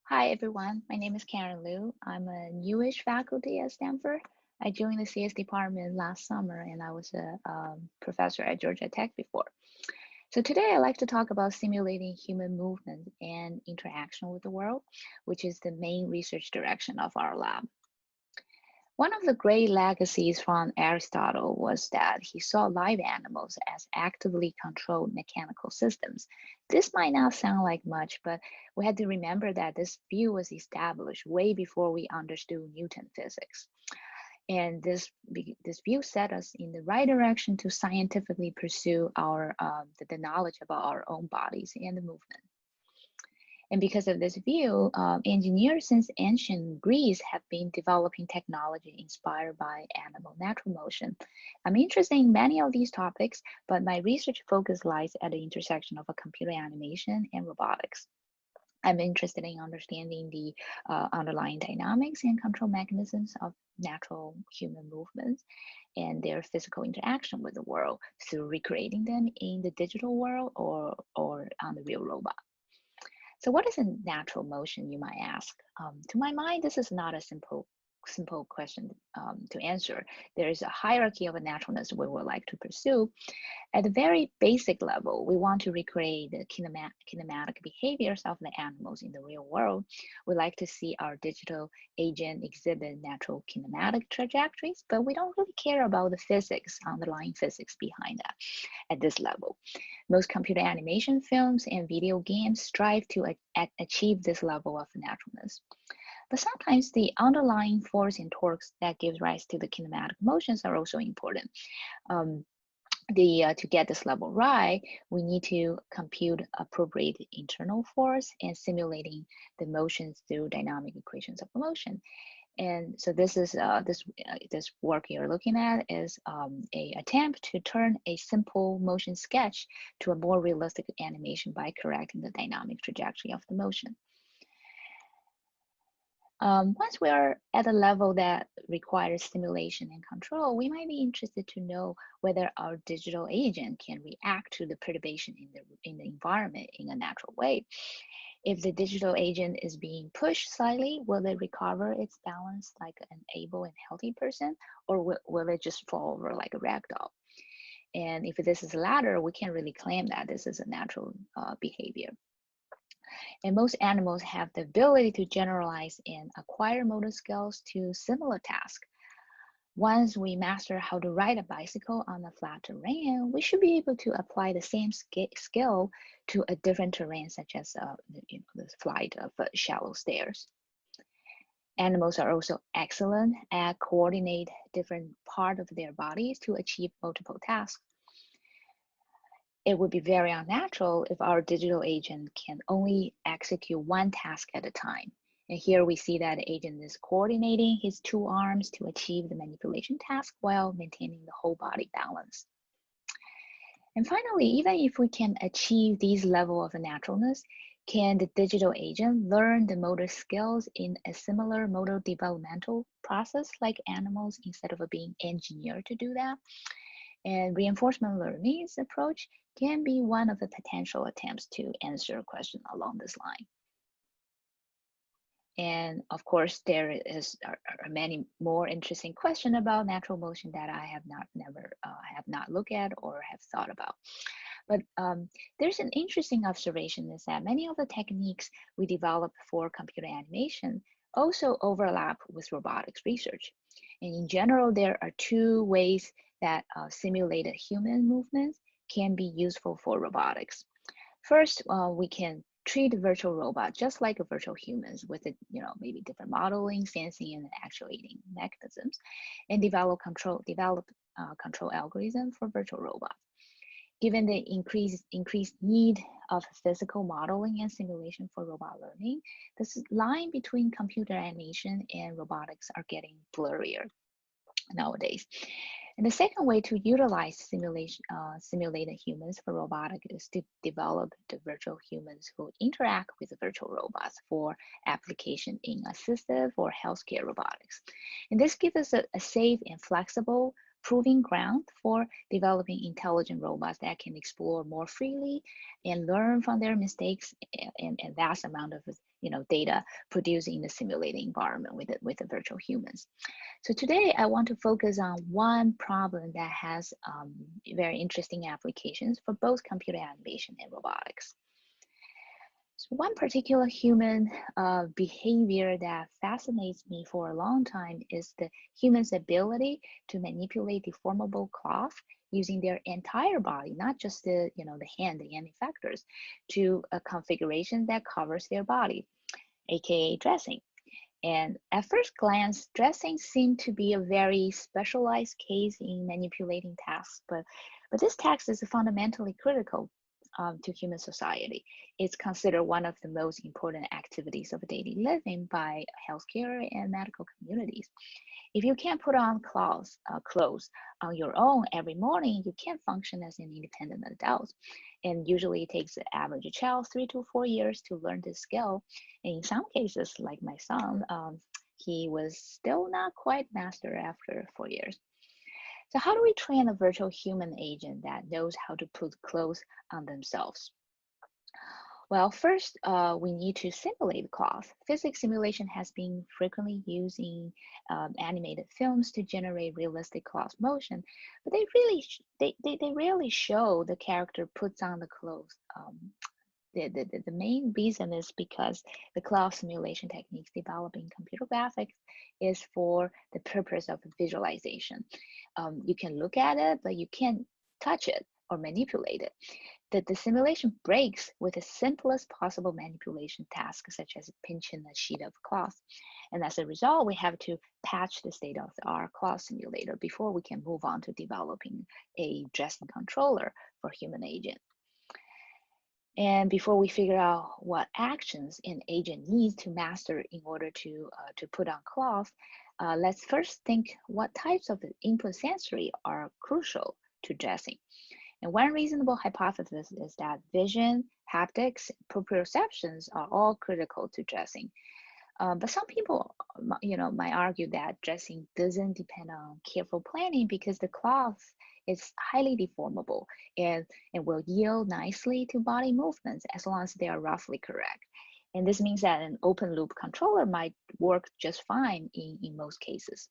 Hi everyone, my name is Karen Liu. I'm a newish faculty at Stanford. I joined the CS department last summer and I was a professor at Georgia Tech before. So today I'd like to talk about simulating human movement and interaction with the world, which is the main research direction of our lab. One of the great legacies from Aristotle was that he saw live animals as actively controlled mechanical systems. This might not sound like much, but we had to remember that this view was established way before we understood Newton physics. And this view set us in the right direction to scientifically pursue the knowledge about our own bodies and the movement. And because of this view, engineers since ancient Greece have been developing technology inspired by animal natural motion. I'm interested in many of these topics, but my research focus lies at the intersection of a computer animation and robotics. I'm interested in understanding the underlying dynamics and control mechanisms of natural human movements and their physical interaction with the world through recreating them in the digital world or on the real robot. So what is a natural motion, you might ask? To my mind, this is not a simple question to answer. There is a hierarchy of a naturalness we would like to pursue. At the very basic level, we want to recreate the kinematic behaviors of the animals in the real world. We like to see our digital agent exhibit natural kinematic trajectories, but we don't really care about the physics, underlying physics behind that at this level. Most computer animation films and video games strive to achieve this level of naturalness. But sometimes the underlying force and torques that gives rise to the kinematic motions are also important. Um, to get this level right, we need to compute appropriate internal force and simulating the motions through dynamic equations of motion. And so this work you're looking at is a attempt to turn a simple motion sketch to a more realistic animation by correcting the dynamic trajectory of the motion. Once we are at a level that requires simulation and control, we might be interested to know whether our digital agent can react to the perturbation in the environment in a natural way. If the digital agent is being pushed slightly, will it recover its balance like an able and healthy person, or will it just fall over like a rag doll? And if this is the latter, we can't really claim that this is a natural behavior. And most animals have the ability to generalize and acquire motor skills to similar tasks. Once we master how to ride a bicycle on a flat terrain, we should be able to apply the same skill to a different terrain, such as the flight of shallow stairs. Animals are also excellent at coordinate different parts of their bodies to achieve multiple tasks. It would be very unnatural if our digital agent can only execute one task at a time. And here we see that the agent is coordinating his two arms to achieve the manipulation task while maintaining the whole body balance. And finally, even if we can achieve these level of naturalness, can the digital agent learn the motor skills in a similar motor developmental process like animals instead of being engineered to do that? And reinforcement learning's approach can be one of the potential attempts to answer a question along this line. And of course, there are many more interesting questions about natural motion that I have not looked at or have thought about. But there's an interesting observation is that many of the techniques we develop for computer animation also overlap with robotics research. And in general, there are two ways that simulated human movements can be useful for robotics. First, we can treat a virtual robot just like a virtual humans with maybe different modeling, sensing, and actuating mechanisms, and develop control algorithm for virtual robots. Given the increased need of physical modeling and simulation for robot learning, this line between computer animation and robotics are getting blurrier nowadays. And the second way to utilize simulated humans for robotics is to develop the virtual humans who interact with the virtual robots for application in assistive or healthcare robotics. And this gives us a safe and flexible proving ground for developing intelligent robots that can explore more freely and learn from their mistakes and vast amount of data produced in the simulated environment with the virtual humans. So today I want to focus on one problem that has very interesting applications for both computer animation and robotics. So one particular human behavior that fascinates me for a long time is the human's ability to manipulate deformable cloth using their entire body, not just the hand, the hand effectors, to a configuration that covers their body, aka dressing. And at first glance, dressing seemed to be a very specialized case in manipulating tasks, but this task is fundamentally critical to human society. It's considered one of the most important activities of daily living by healthcare and medical communities. If you can't put on clothes on your own every morning, you can't function as an independent adult. And usually it takes the average child 3 to 4 years to learn this skill. And in some cases, like my son, he was still not quite master after 4 years. So how do we train a virtual human agent that knows how to put clothes on themselves? Well, first, we need to simulate cloth. Physics simulation has been frequently used in animated films to generate realistic cloth motion, but they rarely show the character puts on the clothes. The main reason is because the cloth simulation techniques developed in computer graphics is for the purpose of visualization. You can look at it, but you can't touch it or manipulate it. The simulation breaks with the simplest possible manipulation task, such as pinching a sheet of cloth. And as a result, we have to patch the state-of-the-art cloth simulator before we can move on to developing a dressing controller for human agent. And before we figure out what actions an agent needs to master in order to put on cloth, let's first think what types of input sensory are crucial to dressing. And one reasonable hypothesis is that vision, haptics, proprioceptions are all critical to dressing. But some people, might argue that dressing doesn't depend on careful planning because the cloth is highly deformable and will yield nicely to body movements as long as they are roughly correct. And this means that an open loop controller might work just fine in most cases.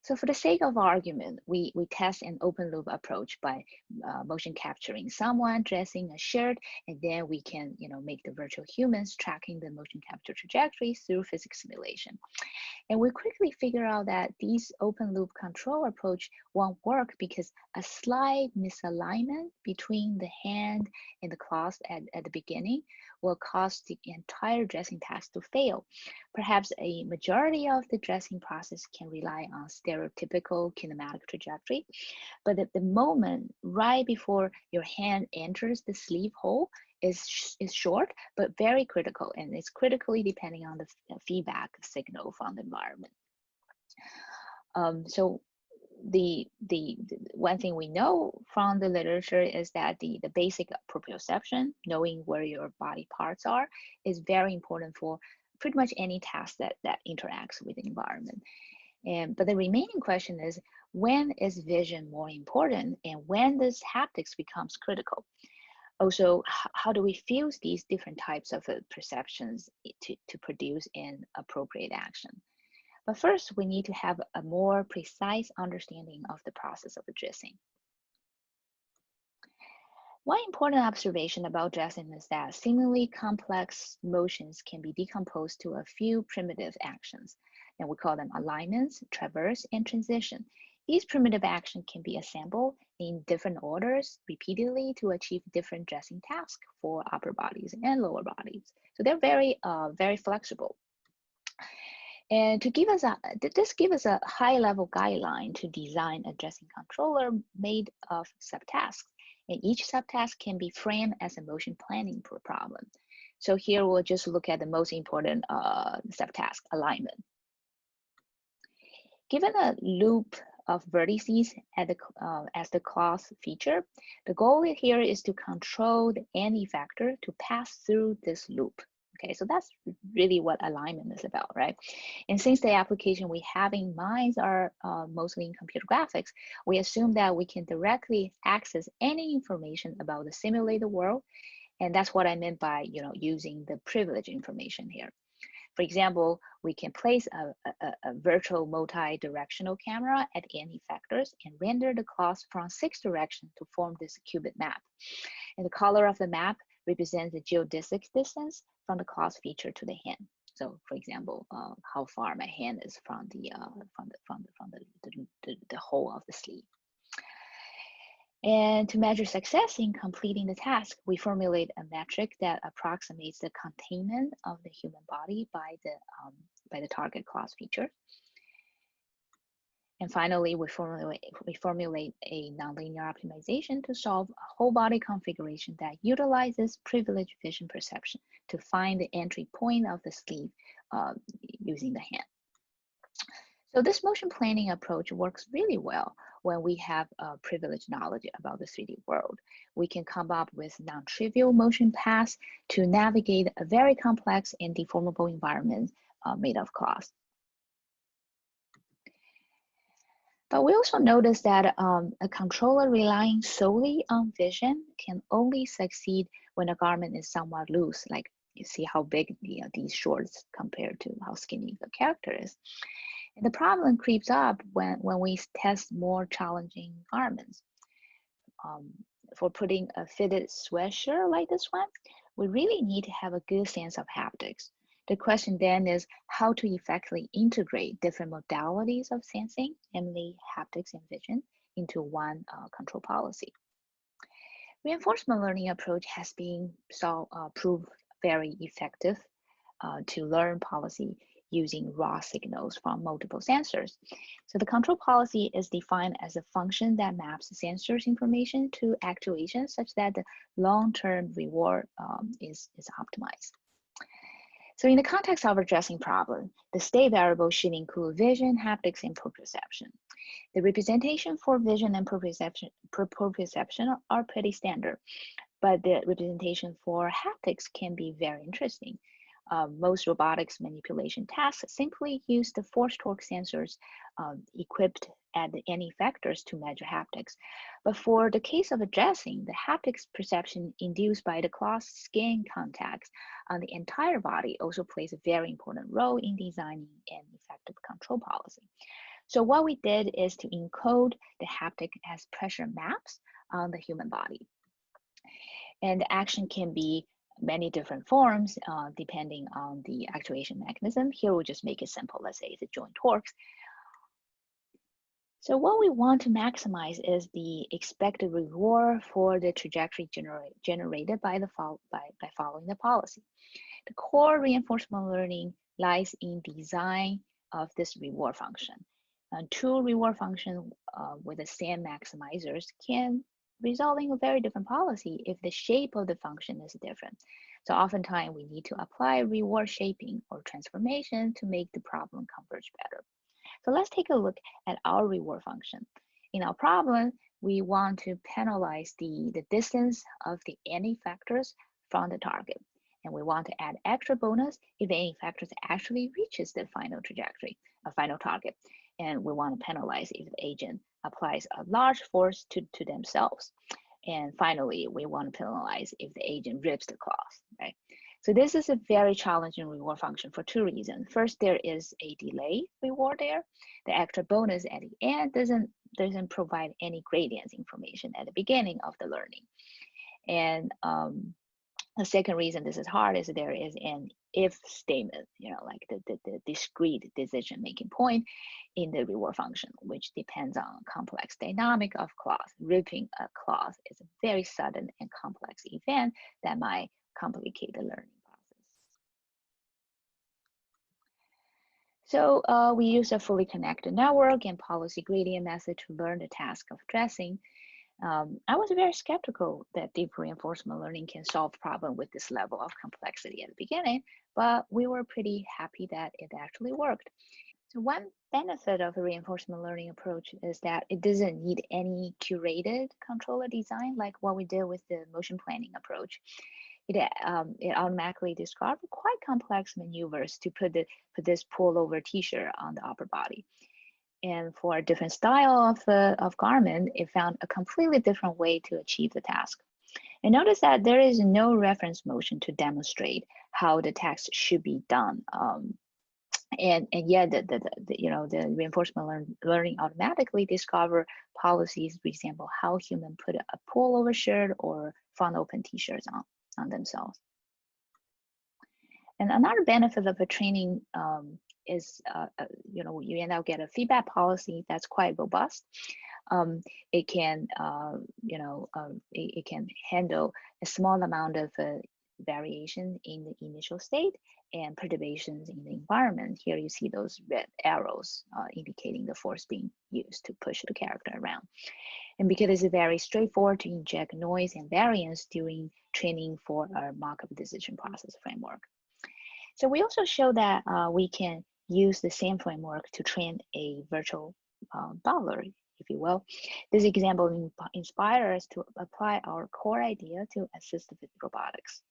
So for the sake of argument, we test an open loop approach by motion capturing someone dressing a shirt, and then we can make the virtual humans tracking the motion capture trajectories through physics simulation. And we quickly figure out that these open loop control approach won't work because a slight misalignment between the hand and the cloth at the beginning will cause the entire dressing task to fail. Perhaps a majority of the dressing process can rely on stereotypical kinematic trajectory, but at the moment right before your hand enters the sleeve hole is short, but very critical, and it's critically depending on the feedback signal from the environment. So the one thing we know from the literature is that the basic proprioception, knowing where your body parts are, is very important for pretty much any task that interacts with the environment. But the remaining question is, when is vision more important, and when does haptics becomes critical? Also, how do we fuse these different types of perceptions to produce an appropriate action? But first, we need to have a more precise understanding of the process of dressing. One important observation about dressing is that seemingly complex motions can be decomposed to a few primitive actions, and we call them alignments, traverse, and transition. These primitive actions can be assembled in different orders repeatedly to achieve different dressing tasks for upper bodies and lower bodies. So they're very flexible. And to give us this gives us a high-level guideline to design a dressing controller made of subtasks. And each subtask can be framed as a motion planning problem. So here we'll just look at the most important subtask, alignment. Given a loop of vertices as the cloth feature, the goal here is to control the end effector to pass through this loop. Okay, so that's really what alignment is about, right? And since the application we have in mind are mostly in computer graphics, we assume that we can directly access any information about the simulated world And that's what I meant by, using the privilege information here. For example, we can place a virtual multi-directional camera at any factors and render the cloth from 6 directions to form this qubit map. And the color of the map represents the geodesic distance from the cloth feature to the hand. So, for example, how far my hand is from the hole of the sleeve. And to measure success in completing the task, we formulate a metric that approximates the containment of the human body by the target cloth feature. And finally, we formulate a nonlinear optimization to solve a whole body configuration that utilizes privileged vision perception to find the entry point of the sleeve using the hand. So this motion planning approach works really well when we have privileged knowledge about the 3D world. We can come up with non-trivial motion paths to navigate a very complex and deformable environment made of cloth. But we also noticed that a controller relying solely on vision can only succeed when a garment is somewhat loose, like you see how big these shorts compared to how skinny the character is. And the problem creeps up when we test more challenging garments. For putting a fitted sweatshirt like this one, we really need to have a good sense of haptics. The question then is how to effectively integrate different modalities of sensing, namely haptics and vision, into one control policy. Reinforcement learning approach has been proved very effective to learn policy using raw signals from multiple sensors. So the control policy is defined as a function that maps the sensor's information to actuation such that the long-term reward is optimized. So in the context of a dressing problem, the state variable should include vision, haptics, and proprioception. The representation for vision and proprioception are pretty standard, but the representation for haptics can be very interesting. Most robotics manipulation tasks simply use the force torque sensors equipped at any factors to measure haptics. But for the case of addressing, the haptics perception induced by the cloth skin contacts on the entire body also plays a very important role in designing an effective control policy. So what we did is to encode the haptic as pressure maps on the human body. And the action can be many different forms depending on the actuation mechanism. Here we'll just make it simple. Let's say it's a joint torques. So what we want to maximize is the expected reward for the trajectory generated by following the policy. The core reinforcement learning lies in design of this reward function. Two reward functions with the same maximizers can result in a very different policy if the shape of the function is different. So oftentimes we need to apply reward shaping or transformation to make the problem converge better. So let's take a look at our reward function. In our problem, we want to penalize the distance of the any factors from the target. And we want to add extra bonus if any factors actually reaches the final trajectory, a final target. And we want to penalize if the agent applies a large force to themselves. And finally, we want to penalize if the agent rips the cloth, right? So this is a very challenging reward function for two reasons. First, there is a delay reward there. The extra bonus at the end doesn't provide any gradients information at the beginning of the learning. And the second reason this is hard is there is an if statement, like the discrete decision-making point in the reward function, which depends on complex dynamic of cloth. Ripping a cloth is a very sudden and complex event that might complicate the learning process. So we use a fully connected network and policy gradient method to learn the task of dressing. I was very skeptical that deep reinforcement learning can solve problem with this level of complexity at the beginning, but we were pretty happy that it actually worked. So one benefit of a reinforcement learning approach is that it doesn't need any curated controller design like what we did with the motion planning approach. It automatically described quite complex maneuvers to put this pullover t-shirt on the upper body. And for a different style of garment, it found a completely different way to achieve the task. And notice that there is no reference motion to demonstrate how the task should be done. And yet, the reinforcement learning automatically discover policies, for example, how human put a pullover shirt or front open t-shirts on themselves. And another benefit of a training is, you end up get a feedback policy that's quite robust. It can, it can handle a small amount of variation in the initial state and perturbations in the environment. Here you see those red arrows indicating the force being used to push the character around. And because it's very straightforward to inject noise and variance during training for our markup decision process framework. So we also show that we can use the same framework to train a virtual butler, if you will. This example inspires us to apply our core idea to assistive robotics.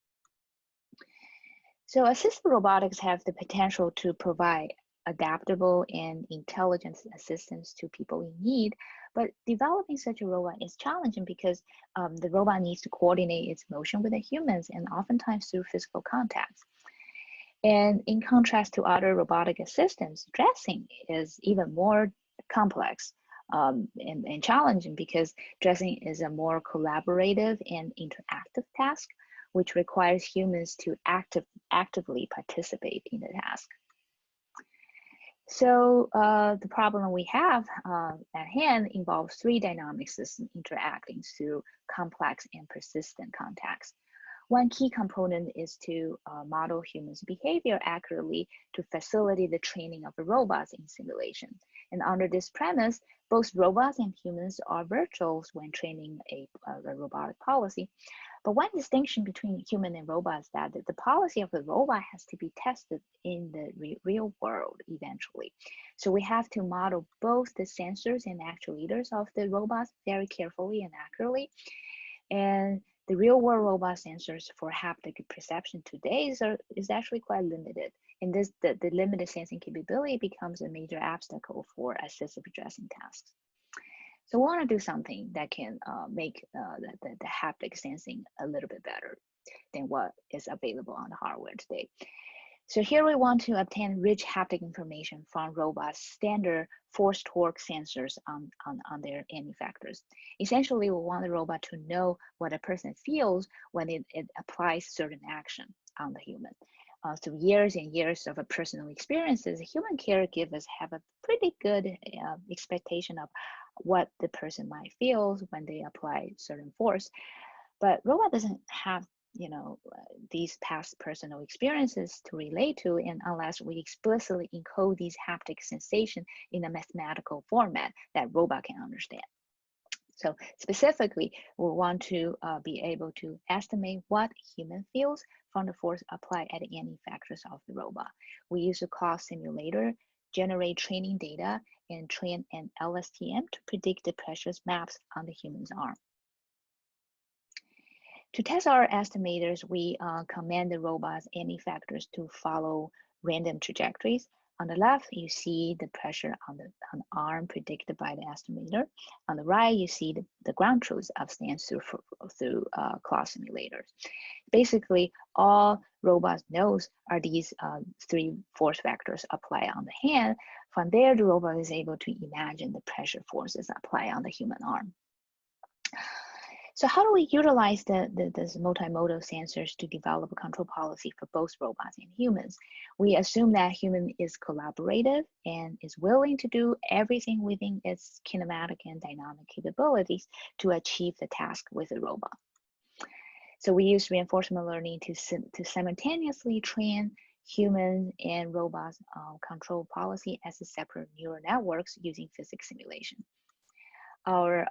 So assistive robotics have the potential to provide adaptable and intelligent assistance to people in need, but developing such a robot is challenging because the robot needs to coordinate its motion with the humans and oftentimes through physical contacts. And in contrast to other robotic assistants, dressing is even more complex and challenging because dressing is a more collaborative and interactive task, which requires humans to actively participate in the task. So the problem we have at hand involves three dynamic systems interacting through complex and persistent contacts. One key component is to model humans' behavior accurately to facilitate the training of the robots in simulation. And under this premise, both robots and humans are virtuals when training a robotic policy. But one distinction between human and robot is that the policy of the robot has to be tested in the real world eventually. So we have to model both the sensors and actuators of the robots very carefully and accurately. And the real world robot sensors for haptic perception today is actually quite limited. And the limited sensing capability becomes a major obstacle for assistive dressing tasks. So we want to do something that can make the haptic sensing a little bit better than what is available on the hardware today. So here we want to obtain rich haptic information from robots' standard force torque sensors on their effectors. Essentially, we want the robot to know what a person feels when it applies certain action on the human. Through years and years of personal experiences, human caregivers have a pretty good expectation of what the person might feel when they apply certain force. But robot doesn't have these past personal experiences to relate to, and unless we explicitly encode these haptic sensations in a mathematical format that robot can understand. So specifically, we want to be able to estimate what human feels from the force applied at any factors of the robot. We use a cost simulator, generate training data, and train an LSTM to predict the pressure maps on the human's arm. To test our estimators, we command the robot's any factors to follow random trajectories. On the left, you see the pressure on the arm predicted by the estimator. On the right, you see the ground truth of stance through clock simulators. Basically, all robots knows are these three force vectors apply on the hand. From there, the robot is able to imagine the pressure forces apply on the human arm. So how do we utilize these multimodal sensors to develop a control policy for both robots and humans? We assume that human is collaborative and is willing to do everything within its kinematic and dynamic capabilities to achieve the task with a robot. So we use reinforcement learning to simultaneously train humans and robots control policy as a separate neural networks using physics simulation. Our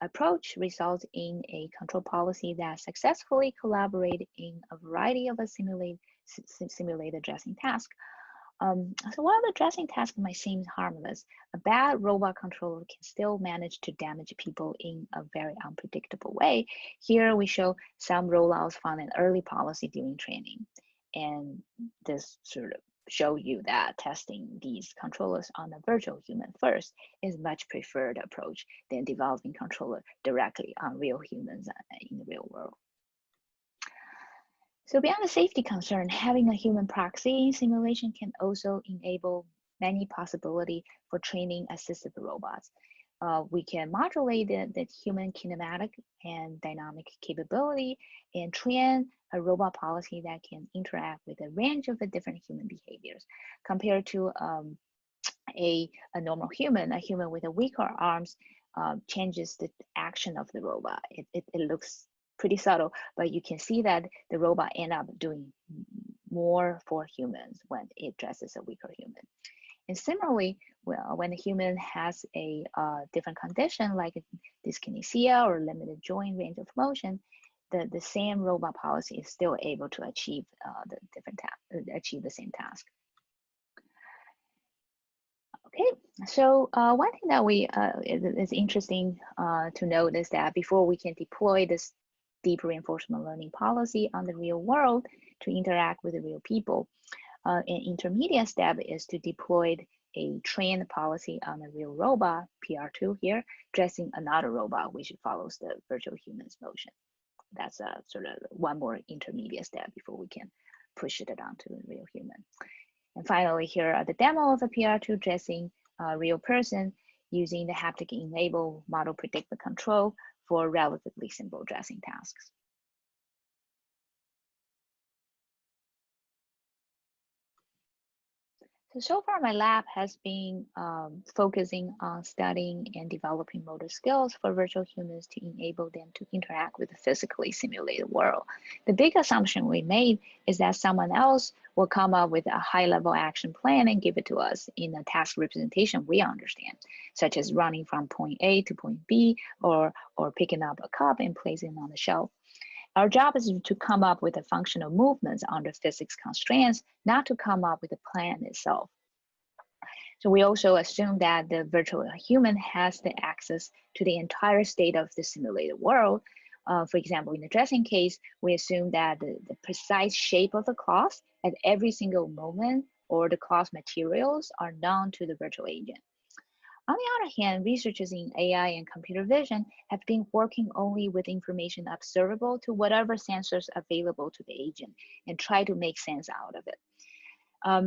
approach results in a control policy that successfully collaborates in a variety of simulated dressing tasks. So while the dressing task might seem harmless, a bad robot controller can still manage to damage people in a very unpredictable way. Here we show some rollouts from an early policy during training. And this sort of show you that testing these controllers on a virtual human first is much preferred approach than developing controller directly on real humans in the real world. So beyond the safety concern, having a human proxy simulation can also enable many possibilities for training assistive robots. We can modulate the human kinematic and dynamic capability and train a robot policy that can interact with a range of the different human behaviors compared to a normal human. A human with a weaker arms changes the action of the robot. It looks pretty subtle, but you can see that the robot end up doing more for humans when it dresses a weaker human. And similarly, well, when a human has a different condition like dyskinesia or limited joint range of motion, the same robot policy is still able to achieve achieve the same task. Okay, so one thing that is interesting to note is that before we can deploy this deep reinforcement learning policy on the real world to interact with the real people, an intermediate step is to deploy a trained policy on a real robot, PR2 here, dressing another robot which follows the virtual human's motion. That's sort of one more intermediate step before we can push it onto a real human. And finally, here are the demo of a PR2 dressing a real person using the haptic enable model predictive control for relatively simple dressing tasks. So far my lab has been focusing on studying and developing motor skills for virtual humans to enable them to interact with the physically simulated world. The big assumption we made is that someone else will come up with a high-level action plan and give it to us in a task representation we understand, such as running from point A to point B or picking up a cup and placing it on the shelf. Our job is to come up with the functional movements under physics constraints, not to come up with the plan itself. So we also assume that the virtual human has the access to the entire state of the simulated world. For example, in the dressing case, we assume that the precise shape of the cloth at every single moment or the cloth materials are known to the virtual agent. On the other hand, researchers in AI and computer vision have been working only with information observable to whatever sensors available to the agent and try to make sense out of it.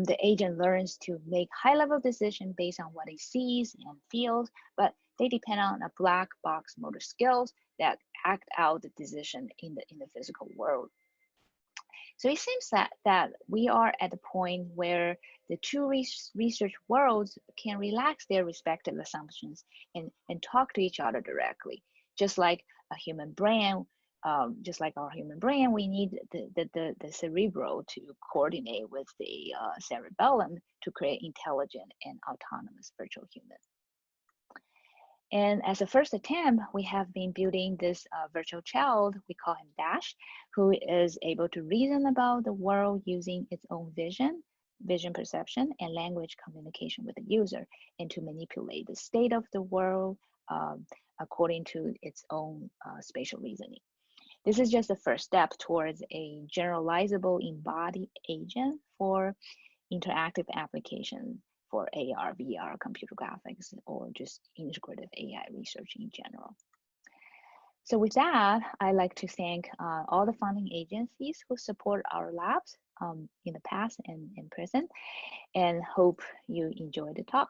The agent learns to make high-level decisions based on what it sees and feels, but they depend on a black box motor skills that act out the decision in the physical world. So it seems that we are at the point where the two research worlds can relax their respective assumptions and talk to each other directly. Just like a human brain, just like our human brain, we need the cerebral to coordinate with the cerebellum to create intelligent and autonomous virtual humans. And as a first attempt, we have been building this virtual child, we call him Dash, who is able to reason about the world using its own vision perception, and language communication with the user, and to manipulate the state of the world according to its own spatial reasoning. This is just the first step towards a generalizable embodied agent for interactive application for AR, VR, computer graphics, or just integrative AI research in general. So with that, I'd like to thank all the funding agencies who support our labs in the past and in present, and hope you enjoy the talk.